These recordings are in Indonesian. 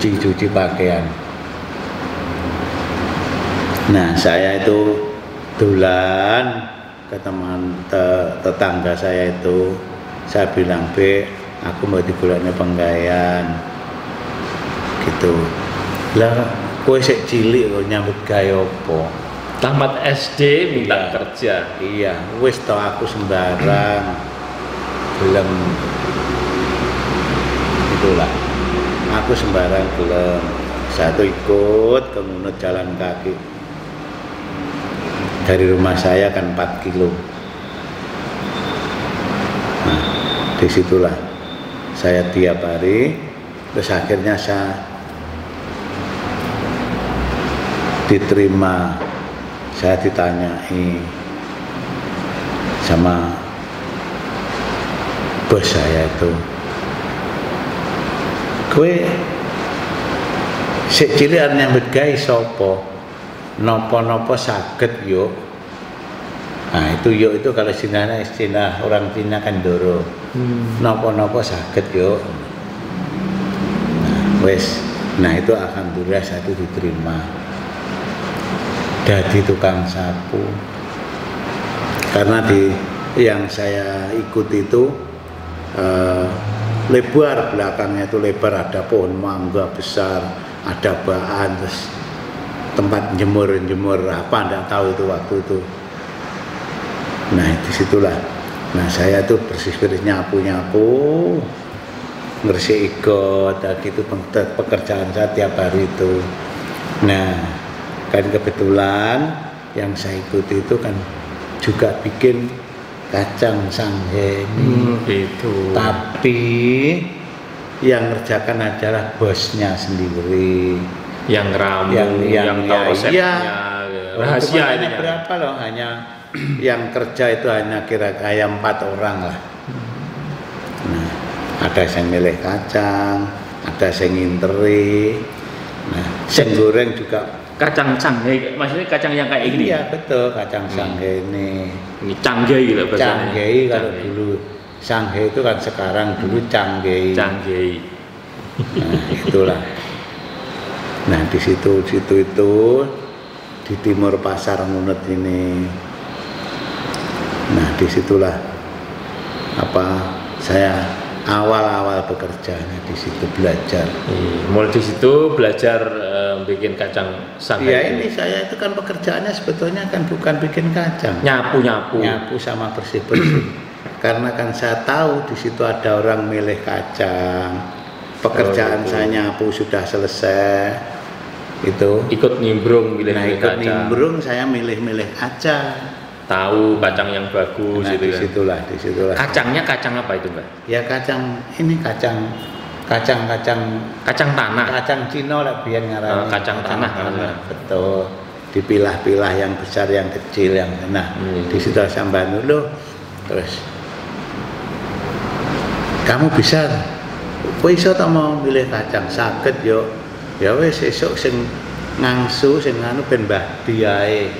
cuci pakaian. Nah, saya itu dulan ke teman tetangga saya itu, saya bilang, "Be, aku mau digolekne penggawean." Gitu. Lah, kowe sik cilik kok nyambut gawe apa? Tamat SD minta kerja. Iya, wis tau aku sembarang. Gelem. Itulah. Aku sembarang gelem. Saya tuh ikut ke Ngunut jalan kaki. Dari rumah saya kan 4 kilo. Nah, disitulah saya tiap hari. Terus akhirnya saya diterima. Saya ditanyai sama bos saya itu, "Kowe sik cilik nyambut gawe sapa? Napa-napa saged yo." Nah, itu yo itu kalau istilah orang Cina kan doro. Napa-napa saged yo. Nah, wes. Nah, itu alhamdulillah saya itu diterima. Jadi tukang sapu. Karena yang saya ikuti itu lebar, belakangnya itu lebar, ada pohon mangga besar, ada baan, terus tempat jemur apa enggak tahu itu waktu itu. Nah, disitulah. Nah, saya tuh bersih-bersih, nyapu, ngersih got, gitu pekerjaan saya tiap hari itu. Nah, kan kebetulan yang saya ikuti itu kan juga bikin kacang sanghe gitu. Tapi yang ngerjakan adalah bosnya sendiri. Yang ramu, yang tahu resepnya. Rahasia ini berapa loh, hanya yang kerja itu hanya kira-kira 4 orang lah. Nah, ada yang milih kacang, ada yang nginteri. Nah, yang goreng juga kacang sanghe, maksudnya kacang yang kayak gini? Iya betul, kacang sanghe ini. Ini canggih gitu bahasanya. Canggih kalau dulu sanghe itu kan, sekarang dulu canggih. Canggih. Nah, itulah. Nah, di situ itu di timur pasar Ngunut ini. Nah, disitulah saya awal bekerja, di situ belajar. Mulai di situ belajar bikin kacang sanghe. Ya, ini saya itu kan pekerjaannya sebetulnya kan bukan bikin kacang. Nyapu sama bersih-bersih. Karena kan saya tahu di situ ada orang milih kacang. Pekerjaan saya nyapu sudah selesai. Itu ikut nimbrung milih kacang. Ikut nimbrung, saya milih kacang. Tahu kacang yang bagus. Nah, itu disitulah. Kacangnya kacang apa itu, Mbak? Ya kacang tanah. Kacang Cina lah biar ngarang. Kacang tanah. Betul. Dipilah-pilah yang besar, yang kecil, yang di situ sambil dulu. Terus kamu bisa, kowe iso ta mau milih kacang saged yo. Ya wis esuk sing ngangsu sing anu ben Mbah Diae.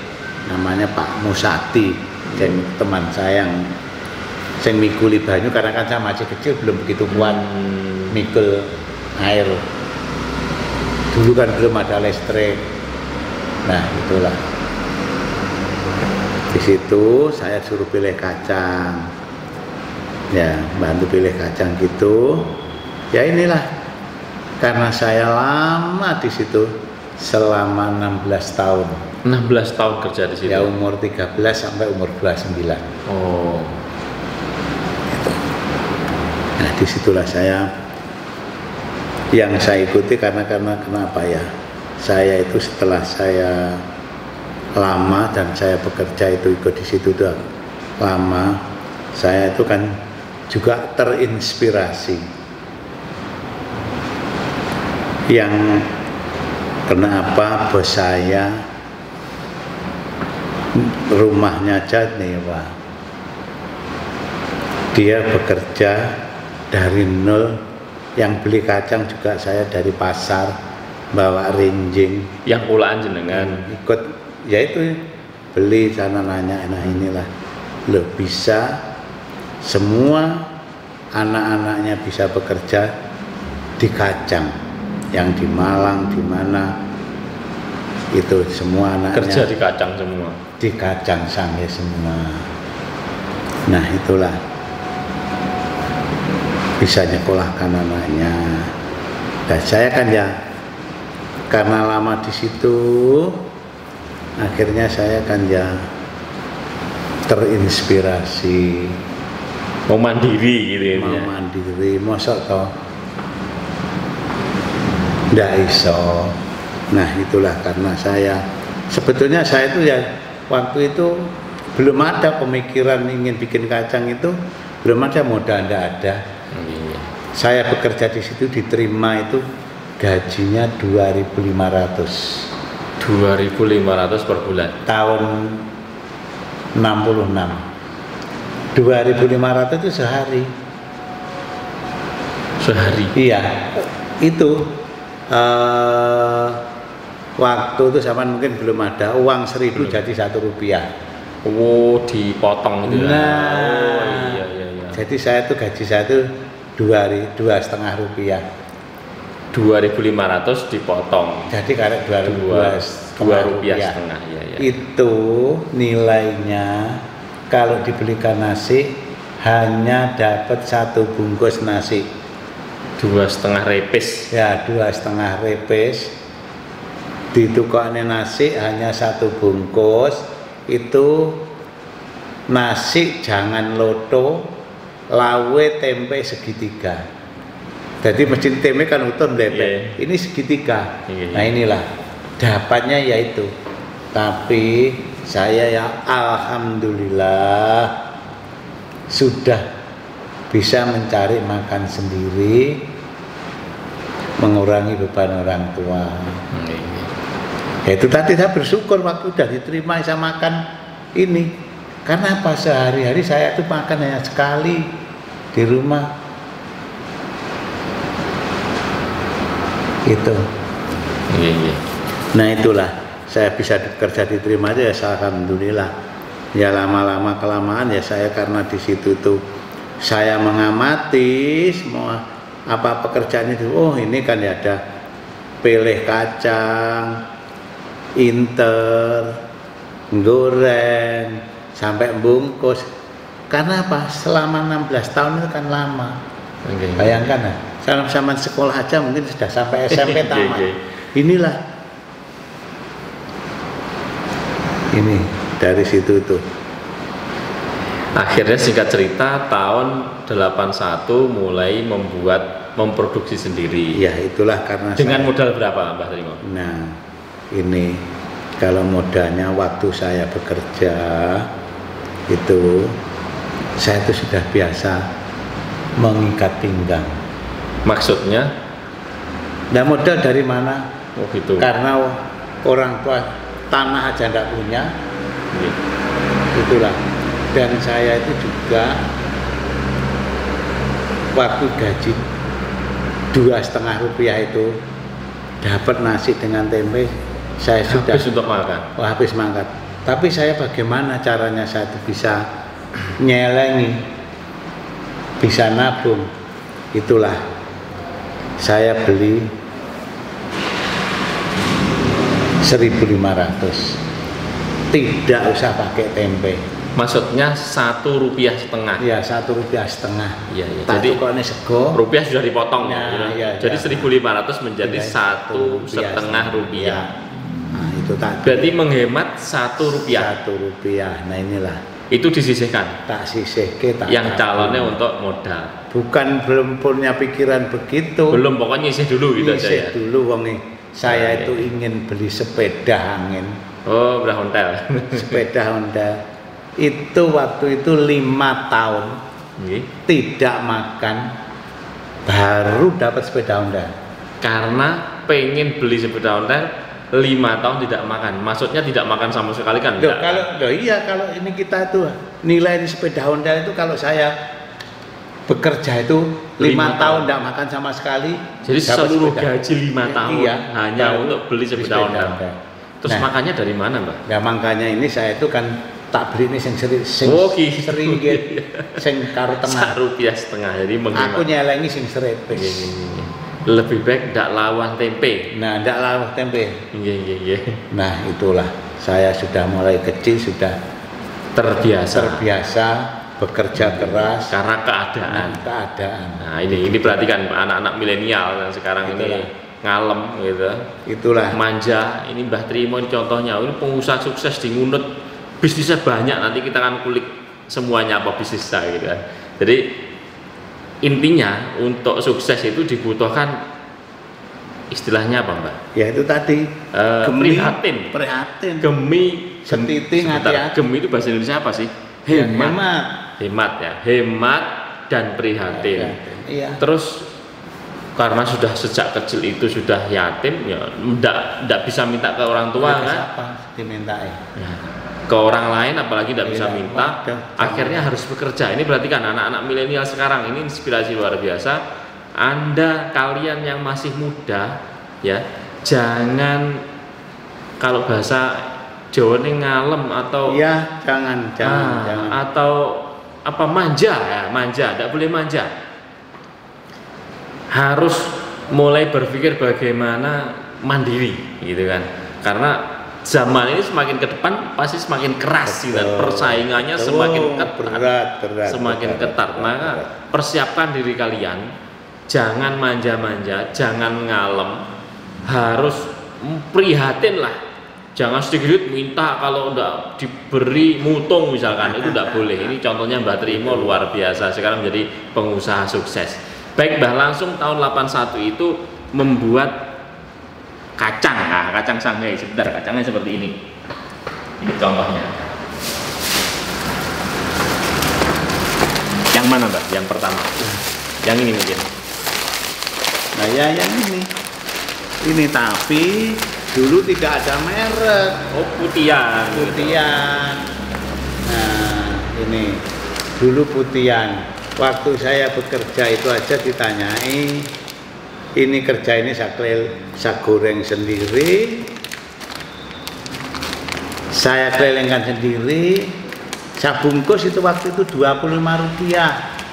Namanya Pak Musati, teman saya yang mikuli banyu, karena kan saya masih kecil belum begitu kuat mikul air. Dulu kan belum ada listrik. Nah, itulah. Di situ saya suruh pilih kacang. Ya, bantu pilih kacang gitu. Ya inilah. Karena saya lama di situ selama 16 tahun. 16 tahun kerja di situ. Ya, umur 13 sampai umur 29. Oh. Gitu. Nah, disitulah yang saya ikuti karena kenapa ya? Saya itu setelah saya lama dan saya bekerja itu ikut di situ udah lama, saya itu kan juga terinspirasi. Yang kenapa bos saya rumahnya aja nih Pak, dia bekerja dari nol, yang beli kacang juga saya dari pasar bawa rinjing, yang pulaan jenengan ikut ya itu beli sana nanya. Nah, inilah loh, bisa semua anak-anaknya bisa bekerja di kacang. yang di Malang, di mana itu semua anaknya kerja di Kacang semua. Di Kacang Sangye semua. Nah itulah bisa nyekolahkan anaknya. Nah saya kan ya karena lama di situ, akhirnya saya kan ya terinspirasi. Mau mandiri gitu ya? Mau mandiri, mosok toh ndak iso. Nah itulah karena saya sebetulnya saya itu ya waktu itu belum ada pemikiran ingin bikin kacang itu, belum ada modal, ndak ada. Saya bekerja di situ diterima itu gajinya 2.500. 2.500 per bulan. Tahun 66. 2.500 itu sehari. Sehari? Iya. Itu waktu itu zaman mungkin belum ada uang 1.000 jadi Rp1. Oh, dipotong gitu. Nah, oh, iya. Jadi saya tuh gaji saya tuh Rp2,5. 2.500 dipotong. Jadi kalau Rp2,5 ya. Itu nilainya kalau dibelikan nasi hanya dapat 1 bungkus nasi. 2,5 repes. Ya, 2,5 repes. Ditukoknya nasi hanya 1 bungkus. Itu nasi jangan loto, lawe tempe segitiga. Jadi mesin tempe kan utuh mlepet. Ini segitiga. Nah inilah dapatnya yaitu. Tapi saya ya alhamdulillah sudah bisa mencari makan sendiri, mengurangi beban orang tua. Ya itu tadi saya bersyukur waktu sudah diterima saya makan ini. Karena apa, sehari-hari saya itu makan hanya sekali di rumah. Itu. Nah itulah saya bisa kerja diterima aja ya alhamdulillah. Ya lama-lama kelamaan ya saya karena di situ tuh saya mengamati semua apa pekerjaan itu. Oh ini kan ya ada peleh kacang, inter, goreng, sampai bungkus. Karena apa? Selama 16 tahun itu kan lama. Bayangkan ya, sama sekolah aja mungkin sudah sampai SMP tamat. Inilah. Ini dari situ tuh. Akhirnya singkat cerita tahun 81 mulai memproduksi sendiri. Ya itulah karena dengan modal berapa Mbah Trimo? Nah ini kalau modalnya waktu saya bekerja itu saya itu sudah biasa mengikat pinggang. Maksudnya? Nah modal dari mana? Oh gitu. Karena orang tua tanah aja enggak punya. Itulah. Dan saya itu juga waktu gaji Rp2,5 itu dapat nasi dengan tempe, saya sudah habis untuk makan. Oh, habis makan. Tapi saya bagaimana caranya saya itu bisa nyelengi, bisa nabung. Itulah saya beli 1.500. Tidak usah pakai tempe. Maksudnya Rp1,5. Iya, Rp1,5. Iya. Jadi kalau ini sego, rupiah sudah dipotong. Ya, ya, jadi 1.500 menjadi Rp1,5. Nah, itu tadi. Berarti menghemat Rp1. Rp1. Nah, inilah. Itu disisihkan. Tak sisihke, tak. Yang calonnya untuk modal. Bukan belum punya pikiran begitu. Belum, pokoknya nyisih dulu gitu aja ya. Dulu wong saya itu ingin beli sepeda angin. Oh, berhontel. Sepeda Honda. Itu waktu itu 5 tahun tidak makan baru dapat sepeda Honda. Karena pengen beli sepeda Honda 5 tahun tidak makan. Maksudnya tidak makan sama sekali kan? Kalau ini kita tuh nilai di sepeda Honda itu kalau saya bekerja itu 5 tahun tidak makan sama sekali. Jadi seluruh gaji 5 tahun hanya untuk beli sepeda Honda. Terus makannya dari mana, Mbak? Ya makanya ini saya itu kan tak beli ini sing karo tengah. Rp1,5. Jadi aku nyelengi sing serepes. Lebih baik ndak lawan tempe. Nah, ndak lawah tempe. Iya. Nah, itulah saya sudah mulai kecil sudah terbiasa bekerja keras karena keadaan. Nah, ini perhatikan anak-anak milenial yang sekarang Itulah. ini ngalem gitu. Itulah. Manja. Ini Mbah Trimo ini contohnya. Ini pengusaha sukses di Ngunut. Bisnisnya banyak. Nanti kita akan kulik semuanya apa bisnisnya gitu kan. Jadi intinya untuk sukses itu dibutuhkan istilahnya apa Mbak? Ya itu tadi prihatin. Gemi setiting hati-hati. Gemi itu bahasa Indonesia apa sih? Hemat ya. Hemat dan prihatin. Iya. Terus karena sudah sejak kecil itu sudah yatim ya ndak bisa minta ke orang tua kan? Apa dimintai? Ya, ke orang lain apalagi tidak bisa minta, akhirnya harus bekerja. Ini berarti kan anak-anak milenial sekarang ini inspirasi luar biasa. Kalian yang masih muda ya, jangan kalau bahasa Jawa ini ngalem atau ya jangan atau apa manja, tidak boleh manja. Harus mulai berpikir bagaimana mandiri gitu kan. Karena zaman ini semakin ke depan pasti semakin keras gitu kan. Persaingannya semakin ketat. Semakin ketat. Maka persiapkan diri kalian. Jangan manja-manja, jangan ngalem, harus prihatin lah. Jangan sedikit minta kalau enggak diberi mutung misalkan, itu enggak boleh. Ini contohnya Mbah Trimo luar biasa, sekarang menjadi pengusaha sukses. Baik Mbah, langsung tahun 81 itu membuat kacang. Nah, kacang Shanghai. Sebentar, kacangnya seperti ini. Ini contohnya. Yang mana Mbah? Yang pertama. Yang ini mungkin. Nah ya yang ini tapi dulu tidak ada merek. Oh putian. Nah ini dulu putian. Waktu saya bekerja itu aja ditanyai, ini kerja ini saya goreng sendiri, saya kelilingkan sendiri, saya bungkus itu waktu itu Rp25.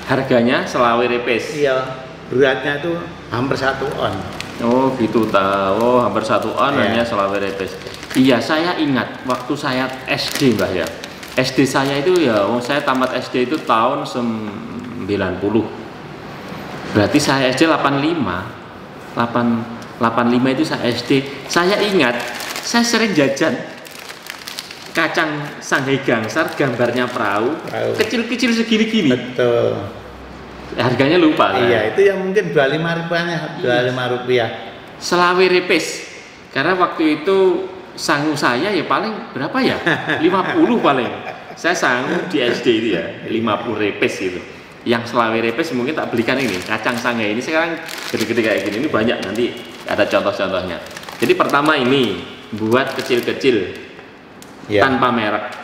Harganya selawe repes. Iya. Beratnya itu hampir 1 on. Oh gitu tahu, hampir 1 on hanya selawe repes. Iya saya ingat waktu saya SD Mbah ya. SD saya itu ya, saya tamat SD itu tahun 90. Berarti saya SD 85 itu saya SD. Saya ingat saya sering jajan kacang Shanghai gangsar gambarnya perahu. Kecil-kecil segini-gini. Betul. Harganya lupa kan? Iya, itu yang mungkin Rp25. Selawe repes. Karena waktu itu sangu saya ya paling berapa ya? 50 paling. Saya sangu di SD itu ya, 50 repes gitu. Yang selawe repes mungkin tak belikan ini, kacang Shanghai ini sekarang gede-gede kayak gini. Ini banyak, nanti ada contoh-contohnya. Jadi pertama ini buat kecil-kecil ya. Tanpa merek.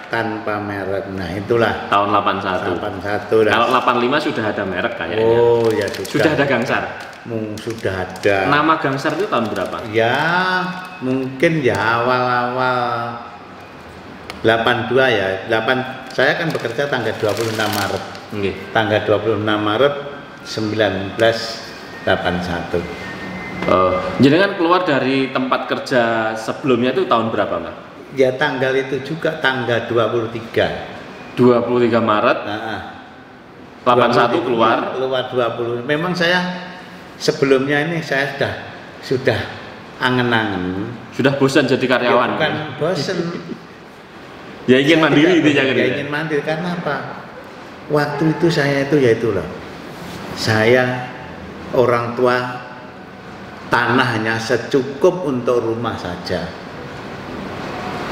Nah itulah tahun 81. Kalau 85 sudah ada merek kayaknya. Oh ya sudah ada gangsar. Sudah ada. Nama gangsar itu tahun berapa? Ya mungkin ya awal-awal 82 ya. Saya kan bekerja tanggal 26 Maret. Okay. Tanggal 26 Maret 1981. Jadi kan keluar dari tempat kerja sebelumnya itu tahun berapa Mbak? Ya tanggal itu juga tanggal 23 Maret 81 keluar 20. Memang saya sebelumnya ini saya sudah angen-angen, sudah bosan jadi karyawan. Ya, bukan bosan. Ya ingin mandiri itu jangan. Ya ingin mandiri karena apa? Waktu itu saya itu ya itulah. Saya orang tua tanah hanya secukup untuk rumah saja.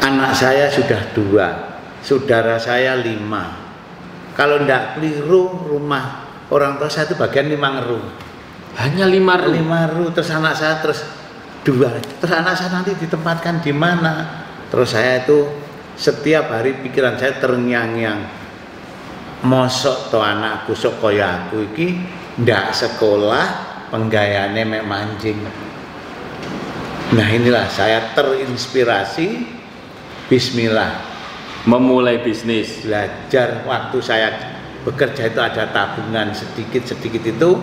Anak saya sudah 2, saudara saya 5. Kalau tidak keliru rumah orang tua saya itu bagian 5 ngeru. Hanya 5 ru. Terus anak saya terus 2. Terus anak saya nanti ditempatkan di mana? Terus saya itu setiap hari pikiran saya terngiang-ngiang. Mosok to anakku sok kaya aku iki ndak sekolah penggayane mek mancing. Nah inilah saya terinspirasi. Bismillah memulai bisnis. Belajar waktu saya bekerja itu ada tabungan sedikit itu